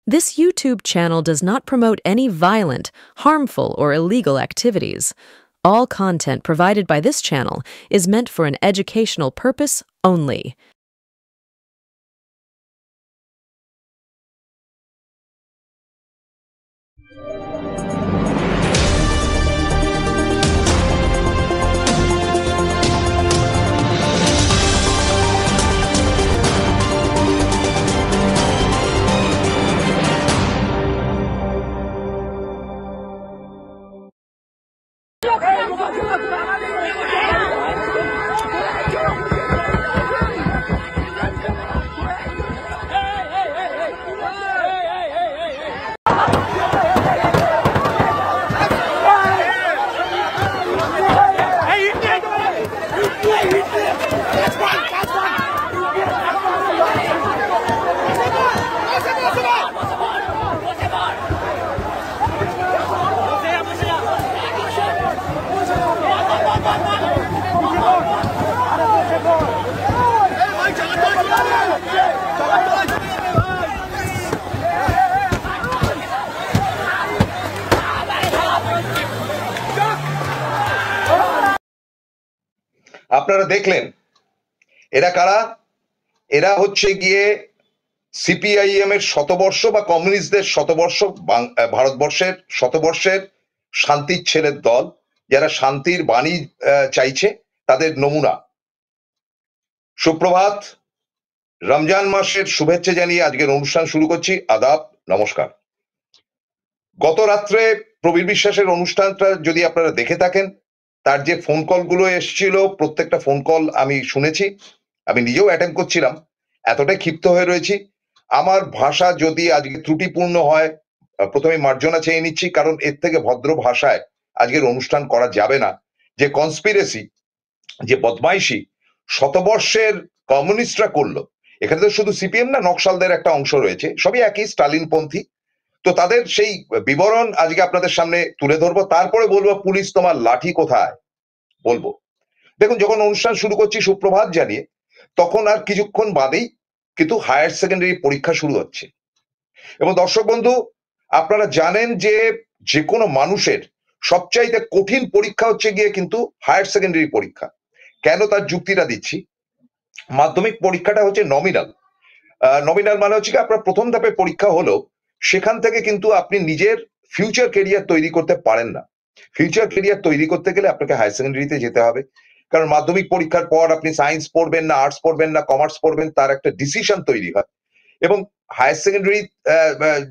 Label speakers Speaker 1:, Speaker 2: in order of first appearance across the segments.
Speaker 1: This YouTube channel does not promote any violent, harmful, or illegal activities. All content provided by this channel is meant for an educational purpose only.
Speaker 2: আপনারা দেখলেন এরা কারা? এরা হচ্ছে গিয়ে CPIM এর শতবর্ষ বা কমিউনিস্টদের শতবর্ষ, ভারতবর্ষের শতবর্ষের শান্তির ছেলের দল, যারা শান্তির বাণী চাইছে, তাদের নমুনা। সুপ্রভাত, রমজান মাসের শুভেচ্ছা জানিয়ে আজকের অনুষ্ঠান শুরু করছি। আদাব, নমস্কার। গত রাত্রে প্রবীর বিশ্বাসের অনুষ্ঠানটা যদি আপনারা দেখে থাকেন, তার যে ফোন কলগুলো এসেছিল, প্রত্যেকটা ফোন কল আমি শুনেছি, আমি নিজেও অ্যাটেন্ড করছিলাম। এতটাই ক্ষিপ্ত হয়ে রয়েছি, আমার ভাষা যদি আজকে ত্রুটিপূর্ণ হয় প্রথমে মার্জনা চেয়ে নিচ্ছি, কারণ এর থেকে ভদ্র ভাষায় আজকের অনুষ্ঠান করা যাবে না। যে কনস্পিরেসি, যে বদমাইশি শতবর্ষের কমিউনিস্টরা করলো, এখানে তো শুধু সিপিএম না, নকশালদের একটা অংশ রয়েছে, সবই একই স্টালিনপন্থী। তো তাদের সেই বিবরণ আজকে আপনাদের সামনে তুলে ধরবো, তারপরে বলবো পুলিশ তোমার লাঠি কোথায় বলবো। দেখুন, যখন অনুষ্ঠান শুরু করছি সুপ্রভাত জানিয়ে, তখন আর কিছুক্ষণ বাদেই কিন্তু হায়ার সেকেন্ডারি পরীক্ষা শুরু হচ্ছে। এবং দর্শক বন্ধু, আপনারা জানেন যে যে কোনো মানুষের সবচাইতে কঠিন পরীক্ষা হচ্ছে গিয়ে কিন্তু হায়ার সেকেন্ডারি পরীক্ষা। কেন, তার যুক্তিটা দিচ্ছি। মাধ্যমিক পরীক্ষাটা হচ্ছে নমিনাল। নমিনাল মানে হচ্ছে কি, আপনার প্রথম ধাপে পরীক্ষা হলো, সেখান থেকে কিন্তু আপনি নিজের ফিউচার কেরিয়ার তৈরি করতে পারেন না। ফিউচার কেরিয়ার তৈরি করতে গেলে আপনাকে হায়ার সেকেন্ডারিতে যেতে হবে, কারণ মাধ্যমিক পরীক্ষার পর আপনি সায়েন্স পড়বেন না, আর্টস পড়বেন না, কমার্স পড়বেন, তার একটা ডিসিশন তৈরি হয়। এবং হায়ার সেকেন্ডারি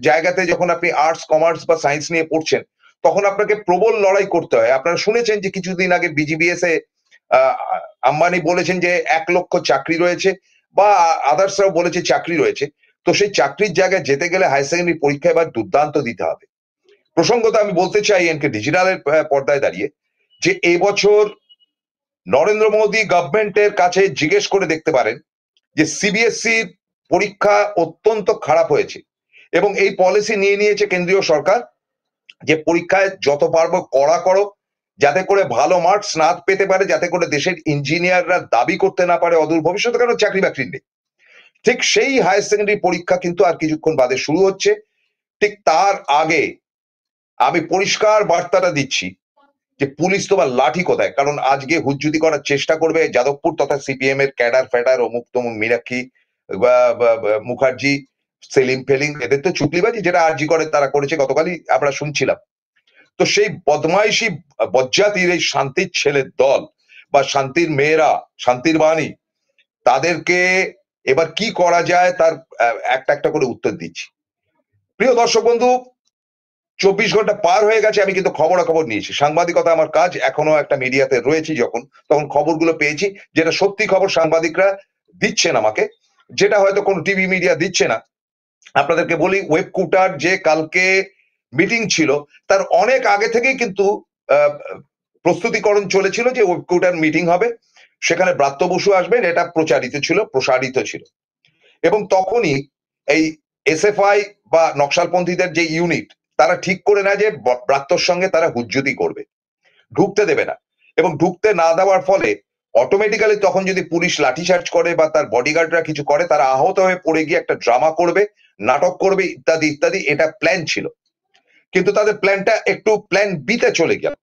Speaker 2: জায়গাতে যখন আপনি আর্টস, কমার্স বা সায়েন্স নিয়ে পড়ছেন, তখন আপনাকে প্রবল লড়াই করতে হয়। আপনারা শুনেছেন যে কিছুদিন আগে বিজিবিএস এ আম্বানি বলেছেন যে 1,00,000 চাকরি রয়েছে, বা আদার্সরাও বলেছে চাকরি রয়েছে। তো সেই চাকরির জায়গায় যেতে গেলে হায়ার সেকেন্ডারি পরীক্ষা এবার দুর্দান্ত দিতে হবে। প্রসঙ্গত আমি বলতে চাই এনকে ডিজিটালের পর্দায় দাঁড়িয়ে, যে এবছর নরেন্দ্র মোদী গভর্নমেন্টের কাছে জিজ্ঞেস করে দেখতে পারেন যে সিবিএসসির পরীক্ষা অত্যন্ত খারাপ হয়েছে, এবং এই পলিসি নিয়ে নিয়েছে কেন্দ্রীয় সরকার যে পরীক্ষায় যত পারবো কড়া করো, যাতে করে ভালো মার্কস না পেতে পারে, যাতে করে দেশের ইঞ্জিনিয়াররা দাবি করতে না পারে অদূর ভবিষ্যতে কারণ চাকরি বাকরি নেই। ঠিক সেই হায়ার সেকেন্ডারি পরীক্ষা কিন্তু আর কিছুক্ষণ বাদে শুরু হচ্ছে। ঠিক তার আগে আমি পরিষ্কার বার্তাটা দিচ্ছি যে পুলিশ তোমার লাঠি কোথায়। কারণ আজকে হুজ্জুতি করার চেষ্টা করবে যাদবপুর তথা সিপিএম এর ক্যাডার ফ্যাডার, অমুক তমুক, মীনাক্ষী, মুখার্জি, সেলিম ফেলিং, এদের তো চুপলিবাজি যেটা আরজি করে তারা করেছে, গতকালই আমরা শুনছিলাম। তো সেই বদমাইশি বজ্জাতির এই শান্তির ছেলের দল বা শান্তির মেয়েরা, শান্তির বাণী, তাদেরকে এবার কি করা যায় তার একটা একটা করে উত্তর দিচ্ছি। প্রিয় দর্শক বন্ধু, 24 ঘন্টা পার হয়ে গেছে, আমি কিন্তু খবরাখবর নিয়েছি। সাংবাদিকতা আমার কাজ, এখনো একটা মিডিয়াতে রয়েছি যখন, তখন খবরগুলো পেয়েছি, যেটা সত্যি খবর সাংবাদিকরা দিচ্ছেন আমাকে, যেটা হয়তো কোনো টিভি মিডিয়া দিচ্ছে না। আপনাদেরকে বলি, ওয়েব কুটার যে কালকে মিটিং ছিল, তার অনেক আগে থেকেই কিন্তু প্রস্তুতিকরণ চলেছিল যে ওয়েব কুটার মিটিং হবে, সেখানে ব্রাত্য বসু আসবেন, এটা প্রসারিত ছিল। এবং তখনই এই এসএফআই বা নকশালপন্থীদের যে ইউনিট, তারা ঠিক করে নেয় যে ব্রাত্যর সঙ্গে তারা হুজ্জুতি করবে, ঢুকতে দেবে না। এবং ঢুকতে না দেওয়ার ফলে অটোমেটিক্যালি তখন যদি পুলিশ লাঠিচার্জ করে বা তার বডিগার্ডরা কিছু করে, তারা আহত হয়ে পড়ে গিয়ে একটা ড্রামা করবে, নাটক করবে ইত্যাদি ইত্যাদি, এটা প্ল্যান ছিল। কিন্তু তাদের প্ল্যানটা একটু প্ল্যান বিতে চলে গেল।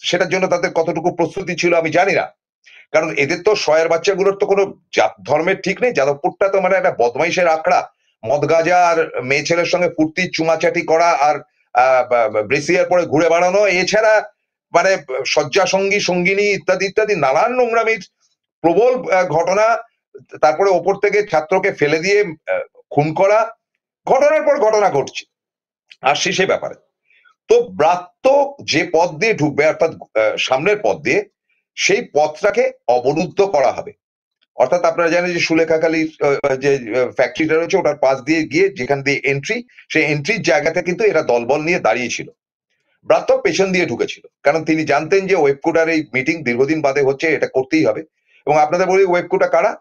Speaker 2: সেটার জন্য তাদের কতটুকু প্রস্তুতি ছিল আমি জানি না। কারণ এদের তো শয়ের বাচ্চাগুলোর তো কোনো জাত ধর্মের ঠিক নেই। যাদবপুরটা তো মানে একটা বদমাইশের আখড়া। মদ গাঁজা আর মেয়ে ছেলের সঙ্গে ফুর্তি চুমাচাটি করা আর ব্রেসিয়ার পরে ঘুরে বেড়ানো, এছাড়া মানে শয্যা সঙ্গী সঙ্গিনী ইত্যাদি ইত্যাদি নানান নোংরামির প্রবল ঘটনা। তারপরে ওপর থেকে ছাত্রকে ফেলে দিয়ে খুন করা, ঘটনার পর ঘটনা ঘটছে। আসছি সে ব্যাপারে। তো ব্রাত্য যে পথ দিয়ে ঢুকবে অর্থাৎ সামনের পথ দিয়ে, সেই পথটাকে অবরুদ্ধ করা হবে। অর্থাৎ আপনারা জানেন যে সুলেখাখালীর যে ফ্যাক্টরিটা রয়েছে ওটার পাশ দিয়ে গিয়ে যেখান দিয়ে এন্ট্রি, সেই এন্ট্রির জায়গাতে কিন্তু এরা দলবল নিয়ে দাঁড়িয়েছিল। ব্রাত্য পেছন দিয়ে ঢুকেছিল, কারণ তিনি জানতেন যে ওয়েবকোটার এই মিটিং দীর্ঘদিন বাদে হচ্ছে, এটা করতেই হবে। এবং আপনাদের বলি ওয়েবকোটা কারা?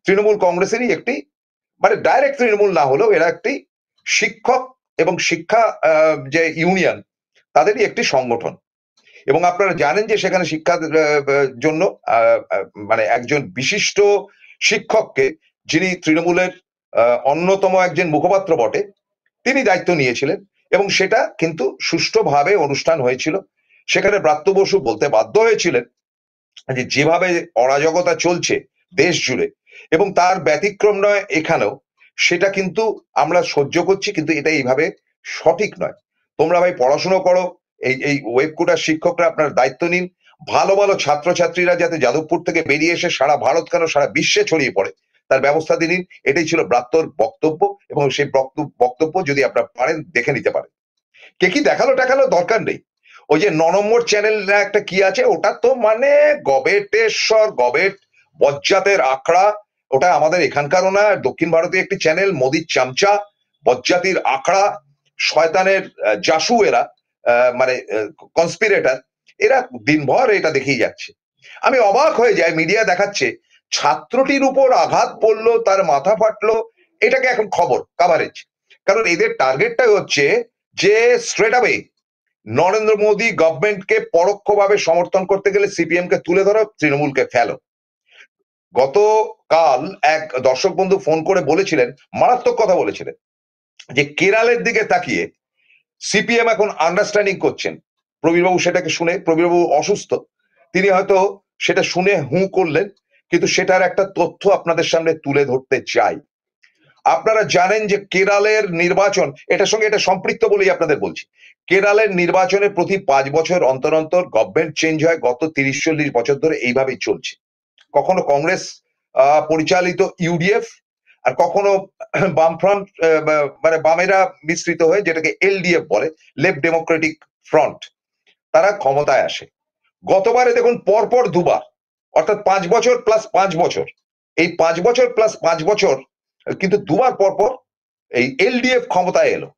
Speaker 2: তৃণমূল কংগ্রেসেরই একটি, মানে ডাইরেক্ট তৃণমূল না হলেও এরা একটি শিক্ষক এবং শিক্ষা যে ইউনিয়ন, তাদেরই একটি সংগঠন। এবং আপনারা জানেন যে সেখানে শিক্ষার জন্য মানে একজন বিশিষ্ট শিক্ষককে, যিনি তৃণমূলের অন্যতম একজন মুখপাত্র বটে, তিনি দায়িত্ব নিয়েছিলেন এবং সেটা কিন্তু সুষ্ঠুভাবে অনুষ্ঠান হয়েছিল। সেখানে ব্রাত্য বসু বলতে বাধ্য হয়েছিলেন যে যেভাবে অরাজকতা চলছে দেশ জুড়ে, এবং তার ব্যতিক্রম নয় এখানেও, সেটা কিন্তু আমরা সহ্য করছি, কিন্তু এটা এইভাবে সঠিক নয়। তোমরা ভাই পড়াশুনো করো, এই ওয়েবকোটার শিক্ষকরা আপনার দায়িত্ব নিন, ভালো ভালো ছাত্রছাত্রীরা যাতে যাদবপুর থেকে বেরিয়ে এসে সারা ভারত কেন সারা বিশ্বে ছড়িয়ে পড়ে তার ব্যবস্থা দিন। এটাই ছিল ব্রাত্যর বক্তব্য, এবং সেই বক্তব্য যদি আপনারা পারেন দেখে নিতে পারেন। কে কি দেখালো টাকালো দরকার নেই। ওই যে 9 নম্বর চ্যানেল একটা কি আছে, ওটা তো মানে গবেটেশ্বর গবেট বজ্জাতের আখড়া। ওটা আমাদের এখানকারও না, দক্ষিণ ভারতীয় একটি চ্যানেল, মোদির চামচা, বজ্জাতির আখড়া, শয়তানের জাসু এরা, মানে কনস্পিরেটর, এরা দিনভর এটা দেখেই যাচ্ছে। আমি অবাক হয়ে যাই, মিডিয়া দেখাচ্ছে ছাত্রটির উপর আঘাত পড়লো, তার মাথা ফাটলো, এটাকে এখন খবর কাভারেজ। কারণ এদের টার্গেটটাই হচ্ছে যে স্ট্রেট অ্যাওয়ে নরেন্দ্র মোদী গভর্নমেন্টকে পরোক্ষভাবে সমর্থন করতে গেলে সিপিএম কে তুলে ধরো, তৃণমূলকে ফেলো। গতকাল এক দর্শক বন্ধু ফোন করে বলেছিলেন, মারাত্মক কথা বলেছিলেন, যে কেরালের দিকে তাকিয়ে সিপিএম এখন আন্ডারস্ট্যান্ডিং করছেন। প্রবীরবাবু সেটাকে শুনে, প্রবীরবাবু অসুস্থ, তিনি হয়তো সেটা শুনে হু করলেন, কিন্তু সেটার একটা তথ্য আপনাদের সামনে তুলে ধরতে চাই। আপনারা জানেন যে কেরালের নির্বাচন, এটার সঙ্গে এটা সম্পৃক্ত বলেই আপনাদের বলছি। কেরালের নির্বাচনে প্রতি 5 বছর অন্তর অন্তর গভর্নমেন্ট চেঞ্জ হয়, গত 30-40 বছর ধরে এইভাবেই চলছে। কখনো কংগ্রেস পরিচালিত ইউডিএফ, আর কখনো বামফ্রন্ট, মানে বামেরা মিশ্রিত হয়ে যেটাকে এলডিএফ বলে, লেফট ডেমোক্রেটিক ফ্রন্ট, তারা ক্ষমতায় আসে। গতবারে দেখুন পরপর দুবার, অর্থাৎ 5 বছর প্লাস 5 বছর, এই 5 বছর প্লাস 5 বছর কিন্তু দুবার পরপর এই এলডিএফ ক্ষমতায় এলো।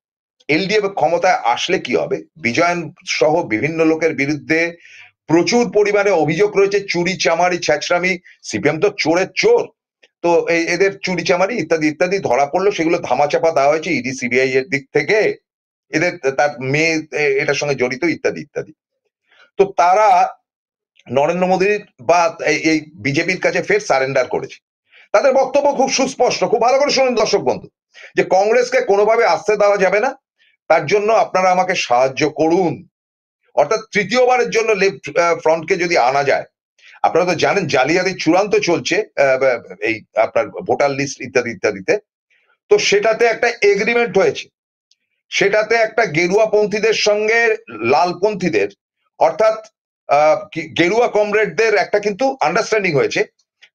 Speaker 2: এলডিএফ ক্ষমতায় আসলে কি হবে? বিজয়ন সহ বিভিন্ন লোকের বিরুদ্ধে প্রচুর পরিমাণে অভিযোগ রয়েছে, চুরি চামারি ছেঁচড়ামি। সিপিএম তো চোরের চোর, তো এদের চুরি চামারি ইত্যাদি ইত্যাদি ধরা পড়লো, সেগুলো ধামাচাপা দেওয়া হয়েছে ইডি সিবিআই এর দিক থেকে, এদের তার মেয়ে এটার সঙ্গে জড়িত ইত্যাদি ইত্যাদি। তো তারা নরেন্দ্র মোদীর বা এই বিজেপির কাছে ফের সারেন্ডার করেছে। তাদের বক্তব্য খুব সুস্পষ্ট, খুব ভালো করে শুনুন দর্শক বন্ধু, যে কংগ্রেসকে কোনোভাবে আসতে দেওয়া যাবে না, তার জন্য আপনারা আমাকে সাহায্য করুন। অর্থাৎ তৃতীয়বারের জন্য লেফট ফ্রন্টকে যদি আনা যায়, আপনারা তো জানেন জালিয়াতি চূড়ান্ত চলছে এই আপনার ভোটার লিস্ট ইত্যাদি ইত্যাদিতে, তো সেটাতে একটা এগ্রিমেন্ট হয়েছে, সেটাতে একটা গেরুয়াপন্থীদের সঙ্গে লালপন্থীদের, অর্থাৎ গেরুয়া কমরেডদের একটা কিন্তু আন্ডারস্ট্যান্ডিং হয়েছে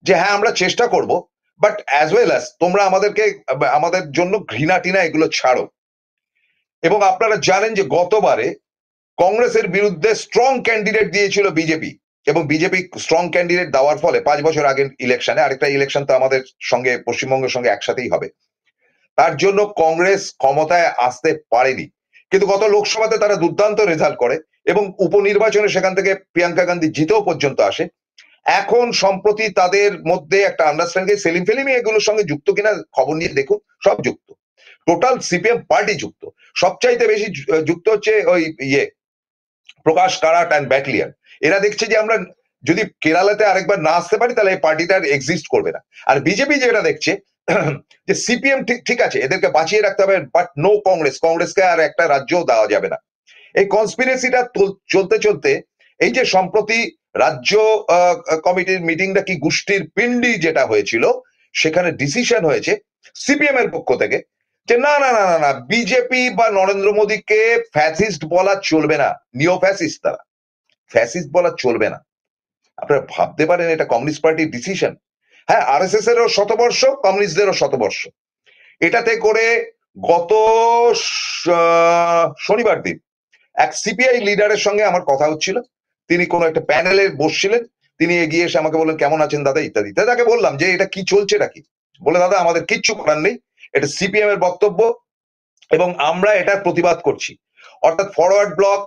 Speaker 2: যে হ্যাঁ আমরা চেষ্টা করব, বাট অ্যাজ ওয়েল অ্যাজ তোমরা আমাদেরকে, আমাদের জন্য ঘৃণা টিনা এগুলো ছাড়ো। এবং আপনারা জানেন যে গতবারে কংগ্রেসের বিরুদ্ধে স্ট্রং ক্যান্ডিডেট দিয়েছিল বিজেপি, এবং বিজেপি স্ট্রং ক্যান্ডিডেট দেওয়ার ফলে 5 বছর আগের ইলেকশনে, আরেকটা ইলেকশন তো আমাদের সঙ্গে পশ্চিমবঙ্গের সঙ্গে একসাথেই হবে, তার জন্য কংগ্রেস ক্ষমতায় আসতে পারেনি। কিন্তু গত লোকসভাতে তারা দুর্দান্ত রেজাল্ট করে এবং উপনির্বাচনে সেখান থেকে প্রিয়াঙ্কা গান্ধী জিতেও পর্যন্ত আসে। এখন সম্প্রতি তাদের মধ্যে একটা আন্ডারস্ট্যান্ডিং, সেলিম ফেলিমি এগুলোর সঙ্গে যুক্ত কিনা খবর নিয়ে দেখুন, সব যুক্ত, টোটাল সিপিএম পার্টি যুক্ত। সবচাইতে বেশি যুক্ত হচ্ছে ওই প্রকাশ কারাট অ্যান্ড ব্যাটলিয়ান। এরা দেখছে যে আমরা যদি কেরালাতে আরেকবার না আসতে পারি তাহলে এই পার্টিটা এক্সিস্ট করবে না। আর বিজেপি যেটা দেখছে, যে সিপিএম ঠিক আছে, এদেরকে বাঁচিয়ে রাখতে হবে, বাট নো কংগ্রেস, কংগ্রেসকে আর একটা রাজ্যও দেওয়া যাবে না। এই কনস্পিরেসিটা চলতে চলতে এই যে সম্প্রতি রাজ্য কমিটির মিটিংটা কি গোষ্ঠীর পিণ্ডি যেটা হয়েছিল, সেখানে ডিসিশন হয়েছে সিপিএম এর পক্ষ থেকে যে না না না না না, বিজেপি বা নরেন্দ্র মোদীকে ফ্যাসিস্ট বলা চলবে না, নিও ফ্যাসিস্ট, তারা ফ্যাসিস্ট বলা চলবে না। আপনারা ভাবতে পারেন এটা কমিউনিস্ট পার্টির ডিসিশন। হ্যাঁ, আরএসএস এরও শতবর্ষ, কমিউনিস্টদেরও শতবর্ষ। এটাতে করে গত শনিবার দিন এক সিপিআই লিডারের সঙ্গে আমার কথা হচ্ছিল, তিনি কোন একটা প্যানেলে বসছিলেন, তিনি এগিয়ে এসে আমাকে বললেন কেমন আছেন দাদা ইত্যাদি। তাকে বললাম যে এটা কি চলছে নাকি, বলে দাদা আমাদের কিচ্ছু করার নেই, এটা সিপিএম এর বক্তব্য এবং আমরা এটার প্রতিবাদ করছি। অর্থাৎ ফরওয়ার্ড ব্লক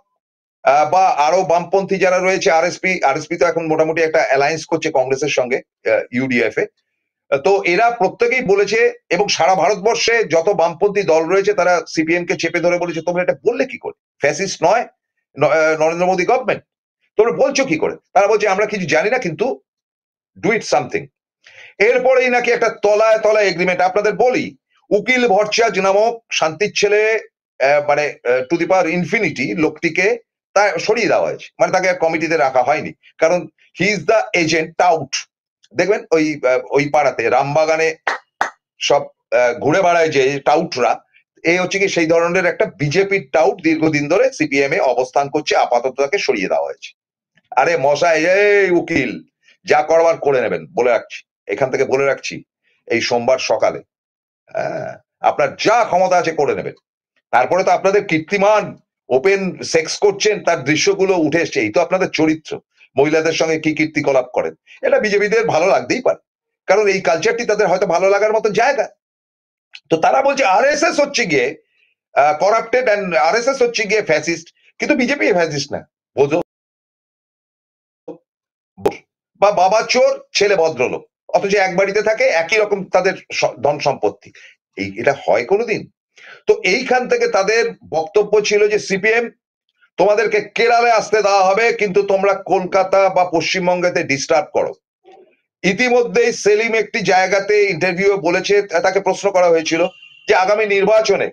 Speaker 2: বা আরো বামপন্থী যারা রয়েছে, আরএসপি তো এখন মোটামুটি একটা অ্যালায়েন্স করছে কংগ্রেসের সঙ্গে ইউডিএফ এ, তো এরা প্রত্যেকেই বলেছে এবং সারা ভারতবর্ষে যত বামপন্থী দল রয়েছে তারা সিপিএম কে চেপে ধরে বলেছে তোমরা এটা বললে কি করে, ফ্যাসিস্ট নয় নরেন্দ্র মোদী গভর্নমেন্ট, তোমরা বলছো কি করে। তারা বলছে আমরা কিছু জানি না, কিন্তু ডু ইট সামথিং। এরপরেই নাকি একটা তলায় তলায় এগ্রিমেন্ট, আপনাদের বলি উকিল ভট্টাচার্য নামক শান্তির ছেলে, মানে টু দি পাওয়ার ইনফিনিটি লোকটিকে তা সরিয়ে দেওয়া হয়েছে, মানে তাকে কমিটিতে রাখা হয়নি, কারণ he is the agent tout. দেখবেন ওই পাড়াতে রামবাগানে সব ঘুরে বেড়ায় যে টাউটরা, এই হচ্ছে কি সেই ধরনের একটা বিজেপির টাউট, দীর্ঘদিন ধরে সিপিএম এ অবস্থান করছে, আপাতত তাকে সরিয়ে দেওয়া হয়েছে। আরে মশাই, এই উকিল যা করবার করে নেবেন, বলে রাখছি, এখান থেকে বলে রাখছি, এই সোমবার সকালে আপনার যা ক্ষমতা আছে করে নেবেন। তারপরে তো আপনাদের কীর্তিমান ওপেন সেক্স করছেন, তার দৃশ্যগুলো উঠে এসছে, এই তো আপনাদের চরিত্র, মহিলাদের সঙ্গে কি কীর্তিকলাপ করেন। এটা বিজেপিদের ভালো লাগতেই পারে, কারণ এই কালচারটি তাদের হয়তো ভালো লাগার মতো জায়গা। তো তারা বলছে আরএসএস হচ্ছে গিয়ে করাপ্টেড এন্ড আরএসএস হচ্ছে গিয়ে ফ্যাসিস্ট, কিন্তু বিজেপি ফ্যাসিস্ট না, বোঝো, বা বাবা চোর ছেলে ভদ্রলোক, অথচ এক বাড়িতে থাকে, একই রকম তাদের ধন সম্পত্তি, এটা হয় কোনোদিন? তো এইখান থেকে তাদের বক্তব্য ছিল যে সিপিএম তোমাদেরকে কেরালে আসতে দেওয়া হবে, কিন্তু তোমরা কলকাতা বা পশ্চিমবঙ্গেতে ডিস্টার্ব করো। ইতিমধ্যেই সেলিম একটি জায়গাতে ইন্টারভিউ বলেছে, তাকে প্রশ্ন করা হয়েছিল যে আগামী নির্বাচনে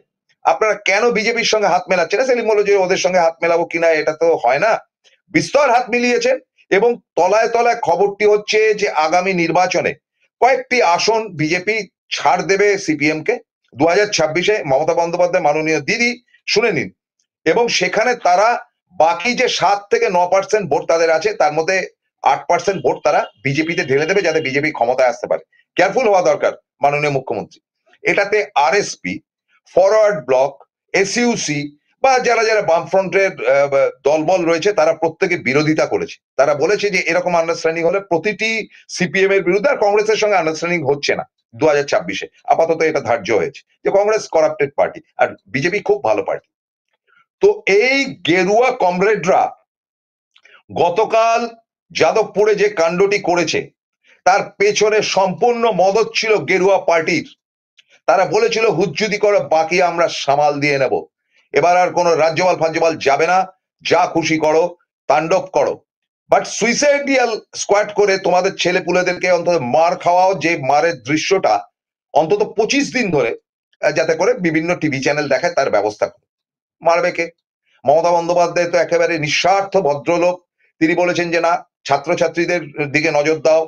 Speaker 2: আপনারা কেন বিজেপির সঙ্গে হাত মেলাচ্ছেন, সেলিম বলল যে ওদের সঙ্গে হাত মেলাবো কিনা এটা তো হয় না, বিস্তর হাত মিলিয়েছেন। এবং তলায় তলায় খবরটি হচ্ছে যে আগামী নির্বাচনে কয়েকটি আসন বিজেপি ছাড় দেবে সিপিএম কে 2026-এ, মমতা বন্দ্যোপাধ্যায় মাননীয় দিদি শুনে নিন, এবং সেখানে তারা বাকি যে 7 থেকে 9% ভোট তাদের আছে, তার মধ্যে 8% ভোট তারা বিজেপিতে ঢেলে দেবে, যাতে বিজেপি ক্ষমতায় আসতে পারে। কেয়ারফুল হওয়া দরকার মাননীয় মুখ্যমন্ত্রী। এটাতে আরএসপি, ফরওয়ার্ড ব্লক, এসইউসি বা যারা যারা বামফ্রন্টের দলবল রয়েছে তারা প্রত্যেকে বিরোধিতা করেছে। তারা বলেছে যে এরকম আন্ডারস্ট্যান্ডিং হলে প্রতিটি সিপিএম এর বিরুদ্ধে, আর কংগ্রেসের সঙ্গে আন্ডারস্ট্যান্ডিং হচ্ছে না 2026-এ, আপাতত এটা ধার্য হয়েছে যে কংগ্রেস করাপ্টেড পার্টি আর বিজেপি খুব ভালো পার্টি। তো এই গেরুয়া কমরেডরা গতকাল যাদবপুরে যে কাণ্ডটি করেছে তার পেছনে সম্পূর্ণ মদত ছিল গেরুয়া পার্টির। তারা বলেছিল হুজ্জুদি করো, বাকি আমরা সামাল দিয়ে নেব, এবার আর কোনো রাজ্যপাল ফাজ্যপাল যাবে না, যা খুশি করো, তাণ্ডব করো, বাট সুইসাইডিয়াল স্কোয়াড করে তোমাদের ছেলে পুলেদেরকে অন্তত মার খাওয়াও, যে মারের দৃশ্যটা অন্তত 25 দিন ধরে যাতে করে বিভিন্ন টিভি চ্যানেল দেখায়, তার ব্যবস্থা করো। মারবে কে? মমতা বন্দ্যোপাধ্যায় তো একেবারে নিঃস্বার্থ ভদ্রলোক, তিনি বলেছেন যে না, ছাত্রছাত্রীদের দিকে নজর দাও।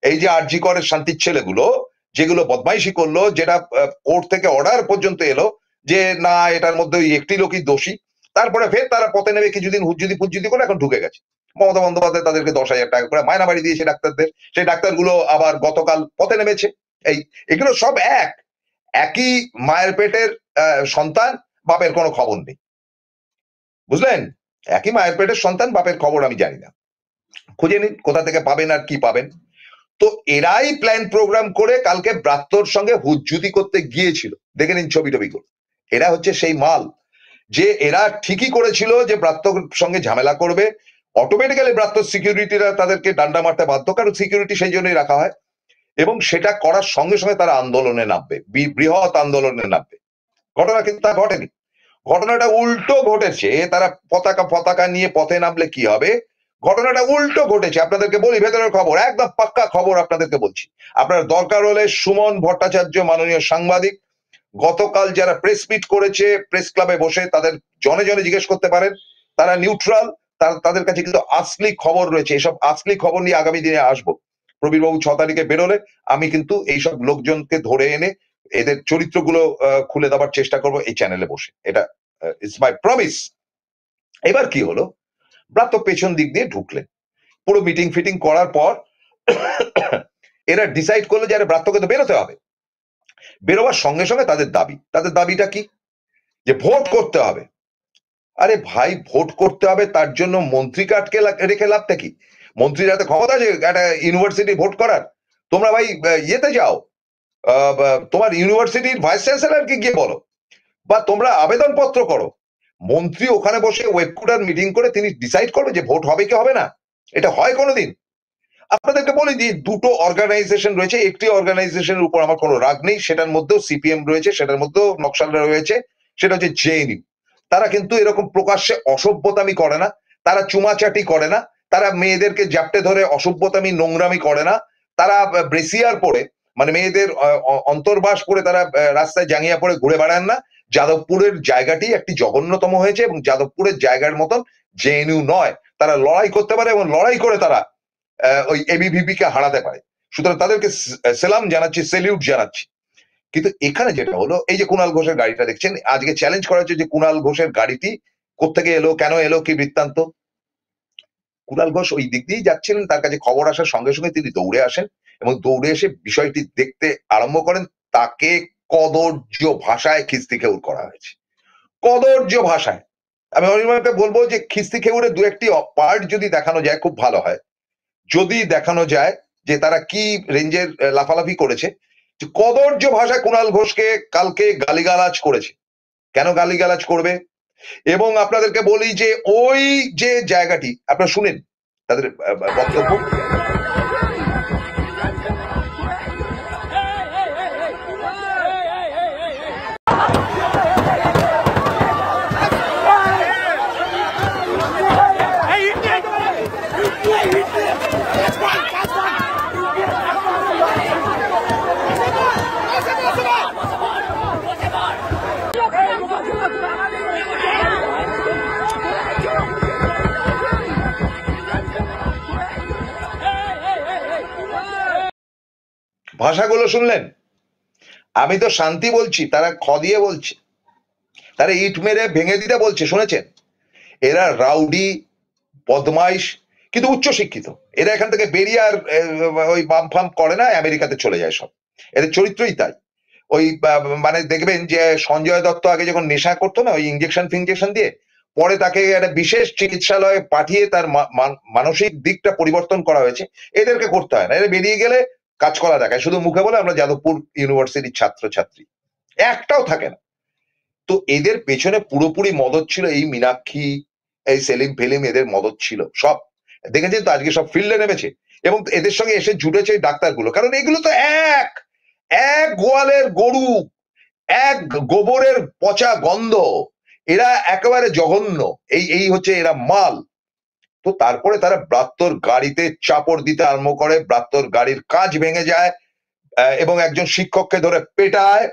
Speaker 2: এই যে আরজি করের শান্তির ছেলেগুলো যেগুলো বদমাইশি করলো, যেটা কোর্ট থেকে অর্ডার পর্যন্ত এলো যে না এটার মধ্যে ওই একটি লোকই দোষী, তারপরে ফের তারা পথে নেবে কিছুদিন হুজ্জুদি ফুজ্জুদি করে এখন ঢুকে গেছে। মমতা বন্দ্যোপাধ্যায় তাদেরকে 10,000 টাকা করে মায়না বাড়ি দিয়েছে ডাক্তারদের, সেই ডাক্তারগুলো আবার গতকাল পথে নেমেছে। এগুলো সব একই মায়ের পেটের সন্তান, বাপের কোনো খবর নেই, বুঝলেন? একই মায়ের পেটের সন্তান, বাপের খবর আমি জানি না, খুঁজে নিন কোথা থেকে পাবেন আর কি পাবেন। তো এরাই প্ল্যান প্রোগ্রাম করে কালকে ব্রাত্যর সঙ্গে হুজ্জুতি করতে গিয়েছিল, দেখে নিন ছবি টবি করে। এরা হচ্ছে সেই মাল, যে এরা ঠিকই করেছিল যে ব্রাত্যর সঙ্গে ঝামেলা করবে, অটোমেটিক্যালি ব্রাত্যর সিকিউরিটিরা তাদেরকে ডান্ডা মারতে বাধ্য, কারণ সিকিউরিটি সেই জন্যই রাখা হয়, এবং সেটা করার সঙ্গে সঙ্গে তারা আন্দোলনে নামবে, বৃহৎ আন্দোলনে নামবে। ঘটনা কিন্তু তা ঘটেনি, ঘটনাটা উল্টো ঘটেছে। তারা পতাকা নিয়ে পথে নামলে কি হবে, ঘটনাটা উল্টো ঘটেছে। আপনাদেরকে বলি ভেতরের খবর, একদম পাক্কা খবর আপনাদেরকে বলছি। আপনার দরকার হলে সুমন ভট্টাচার্য মাননীয় সাংবাদিক গতকাল যারা প্রেস মিট করেছে প্রেস ক্লাবে বসে তাদের জনে জনে জিজ্ঞেস করতে পারেন, তারা নিউট্রাল, তাদের কাছে কিন্তু আসলি খবর রয়েছে। এসব আসলি খবর নিয়ে আগামী দিনে আসবো। প্রবীরবাবু 6 তারিখে বেরোলে আমি কিন্তু এইসব লোকজনকে ধরে এনে এদের চরিত্রগুলো খুলে দেওয়ার চেষ্টা করব এই চ্যানেলে বসে। এটা ইটস মাই প্রমিস। এবার কি হলো, ব্রাত্য পেছন দিক দিয়ে ঢুকলেন, পুরো মিটিং ফিটিং করার পর এরা ডিসাইড করলো যে আরে ব্রাত্যকে তো বেরোতে হবে। বেরোবার সঙ্গে সঙ্গে তাদের দাবিটা কি, যে ভোট করতে হবে। আরে ভাই, ভোট করতে হবে তার জন্য মন্ত্রীকে আটকে রেখে লাভটা কি? মন্ত্রীর হাতে ক্ষমতা আছে একটা ইউনিভার্সিটি ভোট করার? তোমরা ভাই ইয়েতে যাও, তোমার ইউনিভার্সিটির ভাইস চ্যান্সেলরকে গিয়ে বলো, বা তোমরা আবেদনপত্র করো। মন্ত্রী ওখানে বসে ওয়েবকুটার মিটিং করে তিনি ডিসাইড করবে যে ভোট হবে কি হবে না? এটা হয় কোনোদিন? আপনাদেরকে বলি যে দুটো অর্গানাইজেশন রয়েছে, একটি অর্গানাইজেশনের উপর আমার কোনো রাগ নেই, সেটার মধ্যেও সিপিএম রয়েছে, সেটার মধ্যেও নকশালরা রয়েছে, সেটা হচ্ছে জেএনইউ। তারা কিন্তু এরকম প্রকাশ্যে অসভ্যতামি করে না, তারা চুমাচাটি করে না, তারা মেয়েদেরকে জাপটে ধরে অসভ্যতামি নোংরামি করে না, তারা ব্রেসিয়ার পরে মানে মেয়েদের অন্তর্বাস করে তারা রাস্তায় জাঙ্গিয়া পরে ঘুরে বেড়ান না। যাদবপুরের জায়গাটি একটি জঘন্যতম হয়েছে এবং যাদবপুরের জায়গার মতন জেএনইউ নয়। তারা লড়াই করতে পারে এবং লড়াই করে তারা ওই এবিভিপি কে হারাতে পারে। সুতরাং তাদেরকে সেলাম জানাচ্ছি, সেলিউট জানাচ্ছি। কিন্তু এখানে যেটা হলো, এই যে কুণাল ঘোষের গাড়িটা দেখছেন, আজকে চ্যালেঞ্জ করা হচ্ছে যে কুণাল ঘোষের গাড়িটি কোত্থেকে এলো, কেন এলো, কি বৃত্তান্ত। কুণাল ঘোষ ওই দিক দিয়েই যাচ্ছিলেন, তার কাছে খবর আসার সঙ্গে সঙ্গে তিনি দৌড়ে আসেন এবং দৌড়ে এসে বিষয়টি দেখতে আরম্ভ করেন। তাকে কদর্য ভাষায় খিস্তি খেউর করা হয়েছে, কদর্য ভাষায়। আমি অনির্বাণকে বলবো যে খিস্তি খেউরের দু একটি পার্ট যদি দেখানো যায় খুব ভালো হয়। যদি দেখানো যায় যে তারা কি রেঞ্জের লাফালাফি করেছে, যে কদর্য ভাষায় কুণাল ঘোষকে কালকে গালিগালাজ করেছে। কেন গালিগালাজ করবে? এবং আপনাদেরকে বলি যে ওই যে জায়গাটি আপনারা শুনেন তাদের বক্তব্য। ভাষাগুলো শুনলেন? আমি তো শান্তি বলছি, তারা খ দিয়ে বলছে, তারা ইট মেরে ভেঙে দিতে বলছে, শুনেছেন? এরা রাউডি বদমাইশ কিন্তু উচ্চশিক্ষিত। এরা এখান থেকে বেরিয়ে আর ওই বাম ফাম করে না, আমেরিকাতে চলে যায় সব। এদের চরিত্রই তাই। ওই মানে দেখবেন যে সঞ্জয় দত্ত আগে যখন নেশা করতো না ওই ইঞ্জেকশন ফিঞ্জেকশন দিয়ে, পরে তাকে একটা বিশেষ চিকিৎসালয়ে পাঠিয়ে তার মানসিক দিকটা পরিবর্তন করা হয়েছে। এদেরকে করতে হয় না, এরা বেরিয়ে গেলে কাজ করা দেখায়, শুধু মুখে বলে আমরা যাদবপুর ইউনিভার্সিটির ছাত্রছাত্রী, একটাও থাকে না। তো এদের পেছনে পুরোপুরি মদত ছিল এই মীনাক্ষী, এই সেলিম ফেলিম, এদের মদত ছিল সব। দেখেছেন তো আজকে সব ফিল্ডে নেমেছে এবং এদের সঙ্গে এসে জুটেছে ডাক্তারগুলো, কারণ এগুলো তো এক এক গোয়ালের গরু, এক গোবরের পচা গন্ধ, এরা একেবারে জঘন্য, এই হচ্ছে এরা মাল। তো তারপরে তারা ব্রাত্যর গাড়িতে চাপড় দিতে আরম্ভ করে, ব্রাত্যর গাড়ির কাঁচ ভেঙে যায় এবং একজন শিক্ষককে ধরে পেটায়।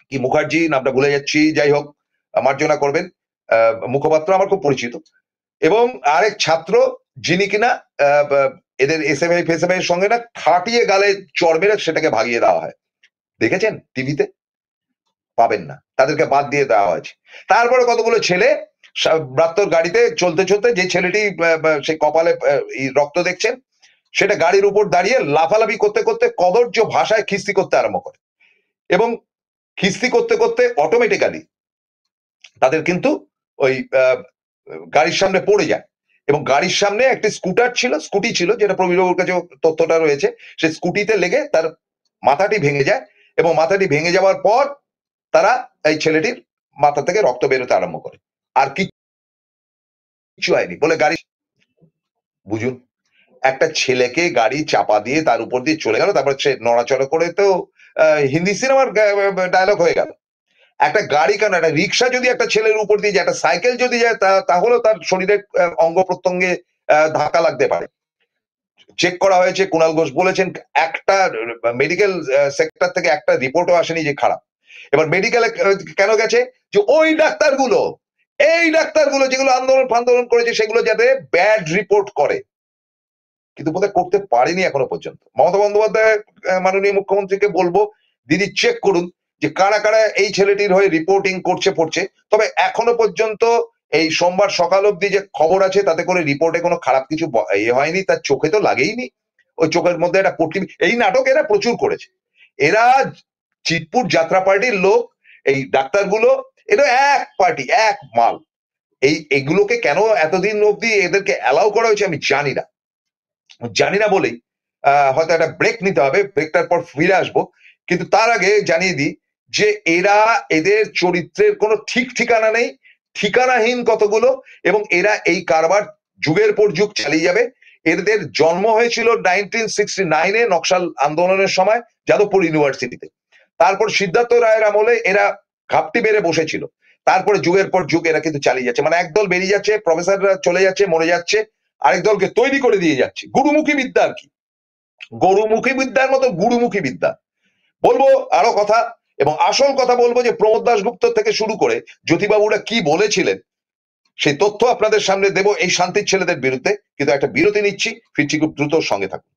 Speaker 2: কি মুখার্জি নামটা ভুলে যাচ্ছি, যাই হোক মার্জনা করবেন, মুখপাত্র আমার খুব পরিচিত। এবং আরেক ছাত্র যিনি কিনা এদের এসএমআই ফেসএমআই এর সঙ্গে না খাটিয়ে গালে চড় মেরে সেটাকে ভাগিয়ে দেওয়া হয়। দেখেছেন টিভিতে? পাবেন না, তাদেরকে বাদ দিয়ে দেওয়া হয়েছে। তারপরে কতগুলো ছেলে ব্রাত্যর গাড়িতে চলতে চলতে, যে ছেলেটি সেই কপালে রক্ত দেখছেন, সেটা গাড়ির উপর দাঁড়িয়ে লাফালাফি করতে করতে কদর্য ভাষায় খিস্তি করতে আরম্ভ করে এবং খিস্তি করতে করতে অটোমেটিক্যালি তাদের কিন্তু ওই গাড়ির সামনে পড়ে যায় এবং গাড়ির সামনে একটি স্কুটি ছিল, যেটা প্রবীরবাবুর কাছে তথ্যটা রয়েছে, সেই স্কুটিতে লেগে তার মাথাটি ভেঙে যায় এবং মাথাটি ভেঙে যাওয়ার পর তারা এই ছেলেটির মাথা থেকে রক্ত বেরোতে আরম্ভ করে। আর কিছু হয়নি বলে গাড়ি, বুঝুন, একটা ছেলেকে গাড়ি চাপা দিয়ে তার উপর দিয়ে চলে গেল, তারপর সে নড়াচড়া করে তো হিন্দি সিনেমার ডায়লগ হয়ে গেল। একটা গাড়ি কেন, একটা রিক্সা যদি একটা ছেলের উপর দিয়ে যায়, একটা সাইকেল যদি যায়, তাহলেও তার শরীরের অঙ্গ প্রত্যঙ্গে ধাক্কা লাগতে পারে। চেক করা হয়েছে, কুণাল ঘোষ বলেছেন একটা মেডিকেল সেক্টর থেকে একটা রিপোর্টও আসেনি যে খারাপ। এবার মেডিকেলে কেন গেছে, যে ওই ডাক্তারগুলো, এই ডাক্তারগুলো যেগুলো আন্দোলন করেছে সেগুলো যাতে ব্যাড রিপোর্ট করে, কিন্তু বোধহয় করতে পারেনি এখনো পর্যন্ত। মমতা বন্দ্যোপাধ্যায় মাননীয় মুখ্যমন্ত্রীকে বলবো, দিদি চেক করুন যে কারা কারা এই ছেলেটির হয়ে রিপোর্টিং পড়ছে। তবে এখনো পর্যন্ত এই সোমবার সকাল অব্দি যে খবর আছে তাতে করে রিপোর্টে কোনো খারাপ কিছু হয়নি, তার চোখে তো লাগেইনি। ওই চোখের মধ্যে একটা পট্টি, এই নাটক এরা প্রচুর করেছে। এরা চিতপুর যাত্রা পার্টির লোক, এই ডাক্তারগুলো, এটা এক পার্টি, এক মাল। এগুলোকে কেন এতদিন অব্দি এদেরকে অ্যালাউ করা হয়েছে আমি জানি না বলেই হয়তো একটা ব্রেক নিতে হবে, ব্রেকটার পর ফিরে আসবো। কিন্তু তার আগে জানিয়ে দিই যে এদের চরিত্রের কোনো ঠিক ঠিকানা নেই, ঠিকানাহীন কতগুলো, এবং এরা এই কারবার যুগের পর যুগ চালিয়ে যাবে। এদের জন্ম হয়েছিল 1969-এ নকশাল আন্দোলনের সময় যাদবপুর ইউনিভার্সিটিতে। তারপর সিদ্ধার্থ রায়ের আমলে এরা ঘাপটি বেড়ে বসেছিল। তারপরে যুগের পর যুগ এরা কিন্তু চালিয়ে যাচ্ছে, মানে একদল বেরিয়ে যাচ্ছে, প্রফেসররা চলে যাচ্ছে, মরে যাচ্ছে, আরেক দলকে তৈরি করে দিয়ে যাচ্ছে। গুরুমুখী বিদ্যা আর কি, গরুমুখী বিদ্যার মতো গুরুমুখী বিদ্যা। বলবো আরো কথা, এবং আসল কথা বলবো যে প্রমোদ দাশগুপ্ত থেকে শুরু করে জ্যোতিবাবুরা কি বলেছিলেন সেই তথ্য আপনাদের সামনে দেব এই শান্তির ছেলেদের বিরুদ্ধে। কিন্তু একটা বিরতি নিচ্ছি, ফিরছি খুব দ্রুত, সঙ্গে থাকুন।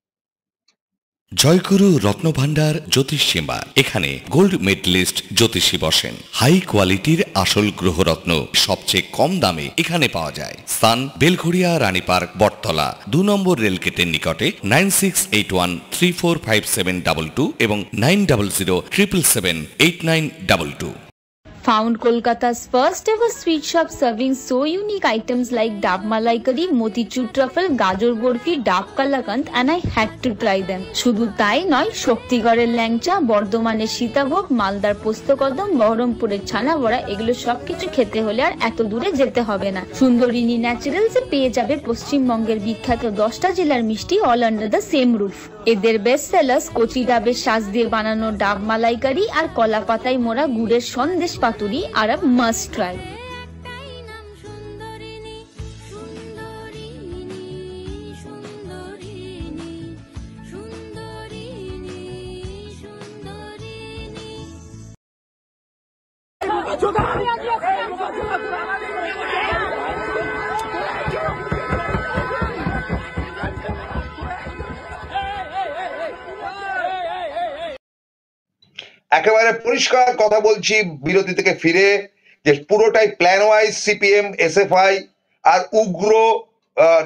Speaker 3: জয়গুরু রত্নভান্ডার জ্যোতিষ সীমা, এখানে গোল্ড মেডেলিস্ট জ্যোতিষী বসেন। হাই কোয়ালিটির আসল গ্রহরত্ন সবচেয়ে কম দামে এখানে পাওয়া যায়। স্থান বেলঘড়িয়া রানীপার্ক বটতলা 2 নম্বর রেলগেটের নিকটে। 9681345722 এবং 9007778922।
Speaker 4: Found Kolkata's first ever sweet shop serving so unique items like Dab Malai Curry, Motichur Truffle, Gajor Borfi, Dab Kalakand, and I had to try them. শুধু তাই নয়, শক্তিগড়ের ল্যাংচা, বর্ধমানের সীতাভোগ, মালদার পোস্তকদম, বহরমপুরের ছানা বড়া, এগুলো সবকিছু খেতে হলে আর এত দূরে যেতে হবে না। সুন্দরিনী ন্যাচারালসে পেয়ে যাবে পশ্চিমবঙ্গের বিখ্যাত 10টা জেলার মিষ্টি all under the same roof. এদের বেস্ট সেলার্স কচি ডাবের শাঁস দিয়ে বানানো ডাব মালাইকারি আর কলা পাতায় মোড়া গুড়ের সন্দেশ পাতুরি আর আ মাস্ট ট্রাই।
Speaker 2: একেবারে পরিষ্কার কথা বলছি বিরতি থেকে ফিরে, যে পুরোটাই প্ল্যান ওয়াইজ সিপিএম, এসএফআই আর উগ্র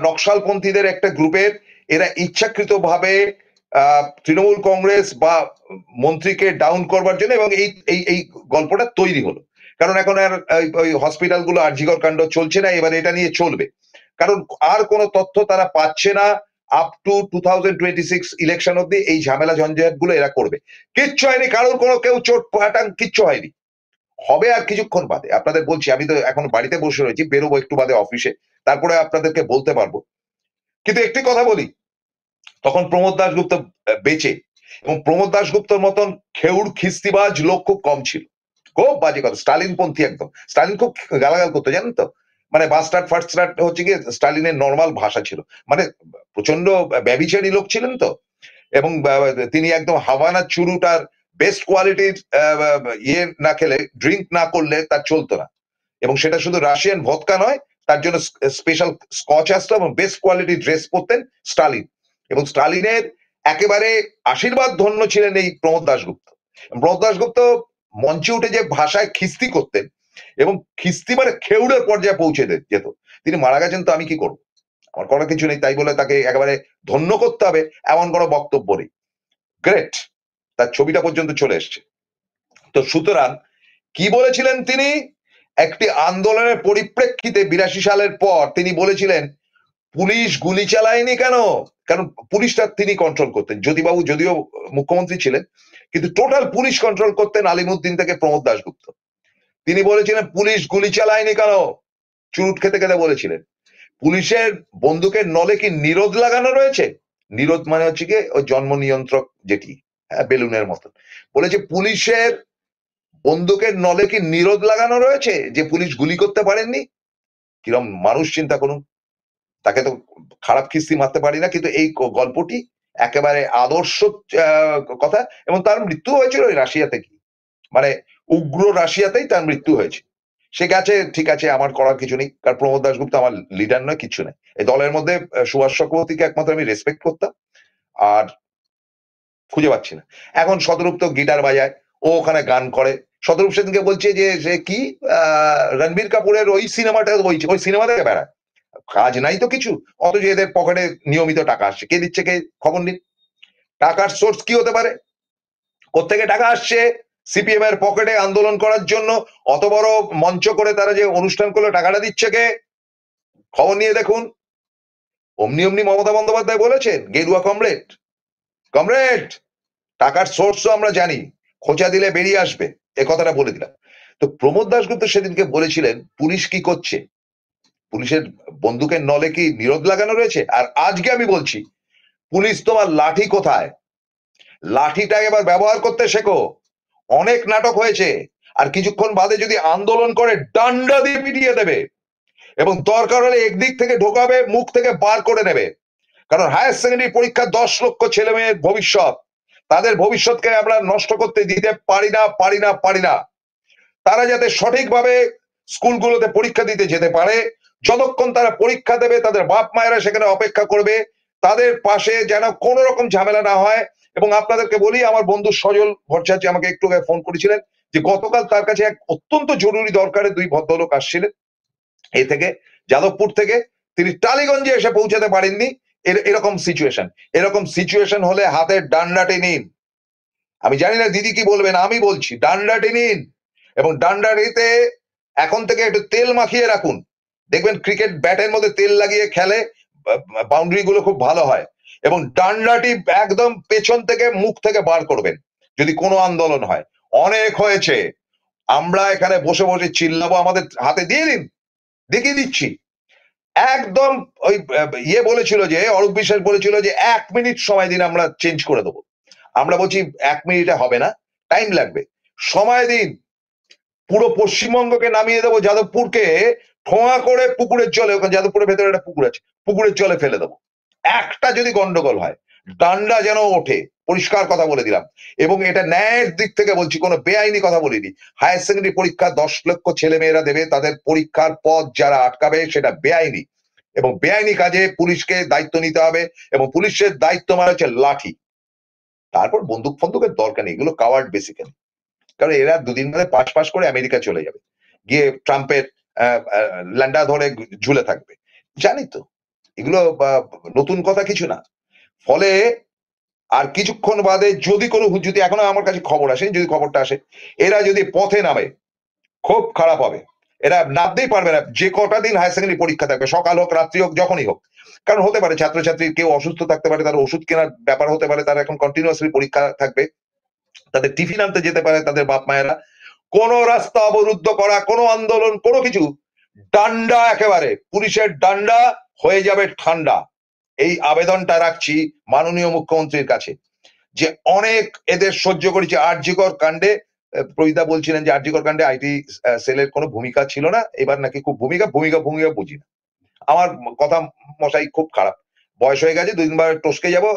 Speaker 2: নকশালপন্থীদের একটা গ্রুপের, এরা ইচ্ছাকৃতভাবে তৃণমূল কংগ্রেস বা মন্ত্রীকে ডাউন করবার জন্য, এবং এই গল্পটা তৈরি হলো। কারণ এখন আর ওই হসপিটালগুলো আরজিকর কাণ্ড চলছে না, এবার এটা নিয়ে চলবে। কারণ আর কোনো তথ্য তারা পাচ্ছে না আপ টু 2026 ইলেকশন অব্দি। এই ঝামেলা ঝঞ্ঝাট গুলো এরা করবে, কিচ্ছু হয়নি, কারোর কোনো কেউ চোট ফাটান কিচ্ছু হয়নি, হবে আর কিছুক্ষণ বাদে। আপনাদের বলছি, আমি তো এখন বাড়িতে বসে রয়েছি, বেরোবো একটু বাদে অফিসে, তারপরে আপনাদেরকে বলতে পারবো। কিন্তু একটি কথা বলি, তখন প্রমোদ দাশগুপ্ত বেঁচে, এবং প্রমোদ দাশগুপ্তর মতন খেউড় খিস্তিবাজ লোক খুব কম ছিল, খুব বাজে কথা, স্টালিন পন্থী একদম। স্টালিন খুব গালাগাল করতো, জানেন তো, মানে বাস্টার্ড ফার্স্টার্ড হচ্ছে গিয়ে স্টালিনের নর্মাল ভাষা ছিল, মানে প্রচন্ড ব্যভিচারী লোক ছিলেন তো। এবং তিনি একদম হাভানা চুরুটার বেস্ট কোয়ালিটির ইয়ে না খেলে, ড্রিঙ্ক না করলে তার চলতো না। এবং সেটা শুধু রাশিয়ান ভদকা নয়, তার জন্য স্পেশাল স্কচ আসতো, এবং বেস্ট কোয়ালিটি ড্রেস পরতেন স্টালিন। এবং স্টালিনের একেবারে আশীর্বাদ ধন্য ছিলেন এই প্রমোদ দাশগুপ্ত। প্রমোদ দাশগুপ্ত মঞ্চে উঠে যে ভাষায় খিস্তি করতেন, এবং খিস্তি মানে খেউড়ের পর্যায়ে পৌঁছে যেত। তিনি মারা গেছেন, তো আমি কি করবো, আমার করার কিছু নেই, তাই বলে তাকে একেবারে ধন্য করতে হবে এমন কোনো বক্তব্য নেই। গ্রেট, তার ছবিটা পর্যন্ত চলে এসছে। তো সুতরাং কি বলেছিলেন তিনি, একটি আন্দোলনের পরিপ্রেক্ষিতে 82 সালের পর তিনি বলেছিলেন, পুলিশ গুলি চালায়নি কেন, কারণ পুলিশটা তিনি কন্ট্রোল করতেন। জ্যোতিবাবু যদিও মুখ্যমন্ত্রী ছিলেন, কিন্তু টোটাল পুলিশ কন্ট্রোল করতেন আলিমুদ্দিন থেকে প্রমোদ দাশগুপ্ত। তিনি বলেছিলেন পুলিশ গুলি চালায়নি কেন, চুরুট খেতে খেতে বলেছিলেন। পুলিশের বন্দুকের নলে কি নিরোধ লাগানো রয়েছে, নিরোধ মানে হচ্ছে কি ওই জন্ম নিয়ন্ত্রক যেটি, বেলুনের মতন। বলেছে পুলিশের বন্দুকের নলে কি নিরোধ লাগানো রয়েছে যে পুলিশ গুলি করতে পারেননি। কিরম মানুষ চিন্তা করুন। তাকে তো খারাপ কিস্তি মারতে পারি না, কিন্তু এই গল্পটি একেবারে আদর্শ কথা। এবং তার মৃত্যু হয়েছিল ওই রাশিয়াতে, কি মানে উগ্র রাশিয়াতেই তার মৃত্যু হয়েছে। সে গেছে, ঠিক আছে, আমার করার কিছু নেই, কারণ প্রমোদ দাশগুপ্ত আমার লিডার নয়, কিছু নেই। এই দলের মধ্যে সুভাষ চক্রবর্তীকে একমাত্র আমি রেসপেক্ট করতাম, আর খুঁজে পাচ্ছি না। এখন শতরূপ তো গিটার বাজায়, ও ওখানে গান করে। শতরূপ সেদিনকে বলছে যে সে কি রণবীর কাপুরের ওই সিনেমাটা বলছে, ওই সিনেমা থেকে বেড়ায়, কাজ নাই তো কিছু, অথচ এদের পকেটে নিয়মিত টাকা আসছে। কে দিচ্ছে, কে খবর নিন। টাকার সোর্স কি হতে পারে, কোত্থেকে টাকা আসছে? সিপিএম এর পকেটে আন্দোলন করার জন্য অত বড় মঞ্চ করে তারা যে অনুষ্ঠান করলো, টাকাটা দিচ্ছে কে? খবর নিয়ে দেখুন। অমনি অমনি মমতা বন্দ্যোপাধ্যায় বলেছেন, গেরুয়া কমরেড, কমরেড টাকার সোর্সও আমরা জানি, খোঁচা দিলে বেরিয়ে আসবে, এ কথাটা বলে দিলাম। তো প্রমোদ দাশগুপ্ত সেদিনকে বলেছিলেন পুলিশ কি করছে, পুলিশের বন্দুকের নলে কি নিরোধ লাগানো রয়েছে? আর আজকে আমি বলছি, পুলিশ তোমার লাঠি কোথায়? লাঠিটা এবার ব্যবহার করতে শেখো। অনেক নাটক হয়েছে, আর কিছুক্ষণ বাদে যদি আন্দোলন করে ডান্ডা দিয়ে পিটিয়ে দেবে, এবং দরকার হলে একদিক থেকে ঢোকাবে, মুখ থেকে বার করে নেবে। কারণ হায়ার সেকেন্ডারি পরীক্ষা 10 লক্ষ ছেলে মেয়ের ভবিষ্যৎ, তাদের ভবিষ্যৎকে আমরা নষ্ট করতে দিতে পারি না। তারা যাতে সঠিকভাবে স্কুলগুলোতে পরীক্ষা দিতে যেতে পারে, যতক্ষণ তারা পরীক্ষা দেবে তাদের বাপ মায়েরা সেখানে অপেক্ষা করবে, তাদের পাশে যেন কোনো রকম ঝামেলা না হয়। এবং আপনাদেরকে বলি, আমার বন্ধু সজল ভট্টাচার্য আমাকে একটু আগে ফোন করেছিলেন যে গতকাল তার কাছে এক অত্যন্ত জরুরি দরকারে 2 ভদ্রলোক আসছিলেন এই থেকে, যাদবপুর থেকে। তিনি টালিগঞ্জে এসে পৌঁছাতে পারেননি। এরকম সিচুয়েশন হলে হাতের ডান্ডাটি নিন। আমি জানি না দিদি কি বলবেন, আমি বলছি ডান্ডাটি নিন, এবং ডান্ডাটিতে এখন থেকে একটু তেল মাখিয়ে রাখুন। দেখবেন ক্রিকেট ব্যাটের মধ্যে তেল লাগিয়ে খেলে, বাউন্ডারি গুলো খুব ভালো হয়। এবং ডান্ডাটি একদম পেছন থেকে, মুখ থেকে বার করবেন যদি কোনো আন্দোলন হয়। অনেক হয়েছে, আমরা এখানে বসে বসে চিল্লাবো, আমাদের হাতে দিয়ে দিন, দেখিয়ে দিচ্ছি। একদম ওই ইয়ে বলেছিল যে, অরূপ বিশ্বাস বলেছিল যে 1 মিনিট সময় দিন, আমরা চেঞ্জ করে দেবো। আমরা বলছি 1 মিনিটে হবে না, টাইম লাগবে, সময় দিন। পুরো পশ্চিমবঙ্গকে নামিয়ে দেবো, যাদবপুরকে ঠোঁয়া করে পুকুরের জলে, ওখানে যাদবপুরের ভেতরে একটা পুকুর আছে, পুকুরের জলে ফেলে দেবো। একটা যদি গন্ডগোল হয়, ডান্ডা যেন ওঠে, পরিষ্কার কথা বলে দিলাম। এবং এটা ন্যায়ের দিক থেকে বলছি, কোনো বেআইনি কথা বলিনি। হায়ার সেকেন্ডারি পরীক্ষা 10 লক্ষ ছেলে মেয়েরা দেবে, তাদের পরীক্ষার পথ যারা আটকাবে সেটা বেআইনি, এবং বেআইনি কাজে পুলিশকে দায়িত্ব নিতে হবে, এবং পুলিশের দায়িত্ব মানে হচ্ছে লাঠি। তারপর বন্দুকের দরকার নেই, এগুলো কাওয়ার্ড বেসিক্যালি। কারণ এরা 2 দিন বাদে পাশ করে আমেরিকা চলে যাবে, গিয়ে ট্রাম্পের ল্যান্ডা ধরে ঝুলে থাকবে, জানি তো। এগুলো নতুন কথা কিছু না। ফলে আর কিছুক্ষণ বাদে যদি কোনো যদি, এখনো আমার কাছে খবর আসেনি, যদি খবরটা আসে, এরা যদি পথে নামে খুব খারাপ হবে। এরা নামতেই পারবে না, যে কটা দিন হায়ার সেকেন্ডারি পরীক্ষা থাকবে, সকাল হোক রাত্রি হোক যখনই হোক। কারণ হতে পারে ছাত্রছাত্রী কেউ অসুস্থ থাকতে পারে, তার ওষুধ কেনার ব্যাপার হতে পারে, তারা এখন কন্টিনিউয়াসলি পরীক্ষা থাকবে, তাদের টিফিন আনতে যেতে পারে তাদের বাপ মায়েরা। কোন রাস্তা অবরুদ্ধ করা, কোনো আন্দোলন, কোনো কিছু, ডান্ডা, একেবারে পুলিশের ডান্ডা হয়ে যাবে ঠান্ডা। এই আবেদনটা রাখছি মাননীয় মুখ্যমন্ত্রীর কাছে, যে অনেক এদের সহ্য করেছে। আরজিকর কাণ্ডে প্রবিদা বলছিলেন যে আরজিকর কাণ্ডে আইটি সেলের কোনো ভূমিকা ছিল না, এবার নাকি খুব ভূমিকা বুঝি না। আমার কথা মশাই খুব খারাপ, বয়স হয়ে গেছে, 2 দিন বার টসকে যাবো,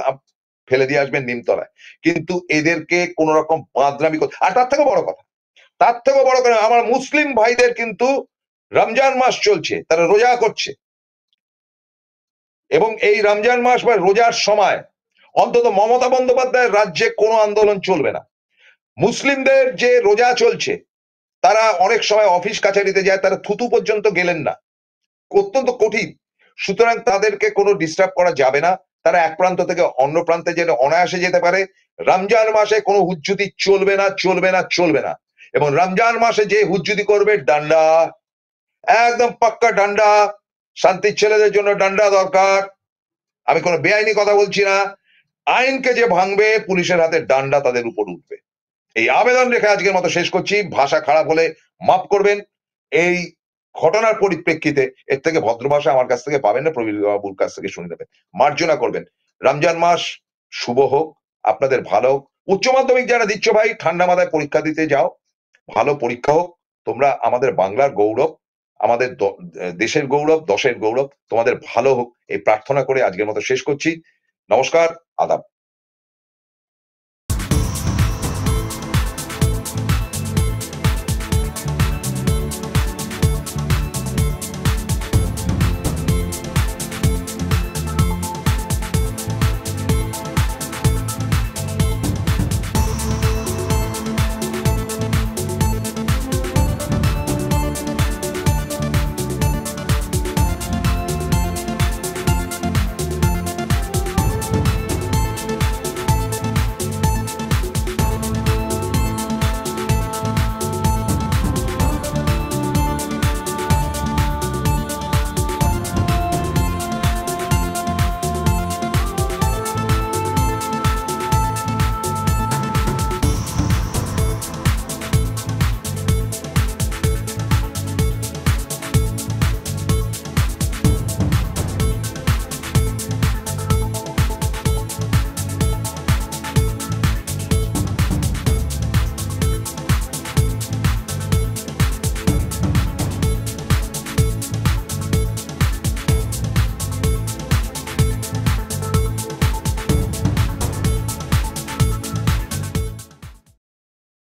Speaker 2: ফেলে দিয়ে আসবেন নিমতলায়। কিন্তু এদেরকে কোন রকম বাদরামি করতে, আর তার থেকে বড় কথা, আমার মুসলিম ভাইদের কিন্তু রমজান মাস চলছে, তারা রোজা করছে, এবং এই রমজান মাস বা রোজার সময় অন্তত মমতা বন্দ্যোপাধ্যায়ের রাজ্যে কোনো আন্দোলন চলবে না। মুসলিমদের যে রোজা চলছে, তারা অনেক সময় অফিস কাছারিতে যায়, তারা থুতু পর্যন্ত গেলেন না, অত্যন্ত কঠিন। সুতরাং তাদেরকে কোনো ডিস্টার্ব করা যাবে না, তারা এক প্রান্ত থেকে অন্য প্রান্তে যেন অনায়াসে যেতে পারে। রমজান মাসে কোনো হুজ্জুতি চলবে না। এবং রমজান মাসে যে হুজ্জুতি করবে, ডান্ডা, একদম পাক্কা ডান্ডা। শান্তির ছেলেদের জন্য ডান্ডা দরকার। আমি কোনো বেআইনি কথা বলছি না। আইনকে যে ভাঙবে, পুলিশের হাতে ডান্ডা তাদের উপর উঠবে। এই আবেদন রেখে আজকের মতো শেষ করছি। ভাষা খারাপ হলে মাফ করবেন। এই ঘটনার পরিপ্রেক্ষিতে এর থেকে ভদ্র ভাষা আমার কাছ থেকে পাবেন না, প্রবীর বাবুর কাছ থেকে শুনে নেবেন, মার্জনা করবেন। রমজান মাস শুভ হোক, আপনাদের ভালো হোক। উচ্চ মাধ্যমিক যারা দিচ্ছ ভাই, ঠান্ডা মাথায় পরীক্ষা দিতে যাও, ভালো পরীক্ষা হোক। তোমরা আমাদের বাংলার গৌরব, আমাদের দেশের গৌরব, দশের গৌরব। তোমাদের ভালো হোক এই প্রার্থনা করে আজকের মতো শেষ করছি। নমস্কার, আদাব।